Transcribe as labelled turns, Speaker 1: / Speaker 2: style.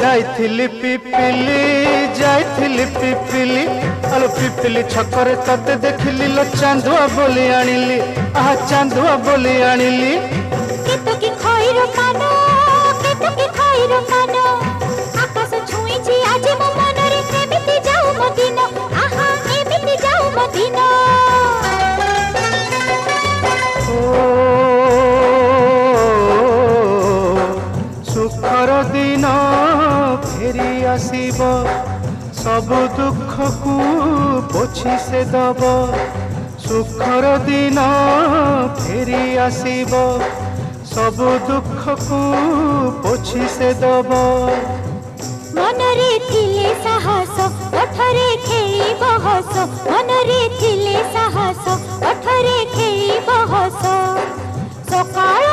Speaker 1: जाइथिली पिपिली जाइथिली पिपिली अलो पिपिली छकरे तते देखिली लो चांदुआ बोली आनिली आहा चांदुआ बोली आनिली
Speaker 2: केतो की खइरो कानो केतो की खइरो कानो आकाश छुईची आज मो मनरे एमिति जाऊ मो दिन आहा एमिति जाऊ मो दिन
Speaker 1: सुखर दिन फेरी आसीब सब दुख को पोछि से दब सुखर दिन फेरी आसीब सब दुख को पोछि से दब
Speaker 2: मनरे थिले साहस ओठरे खेली बहस मनरे थिले साहस ओठरे खेली बहस सकाळ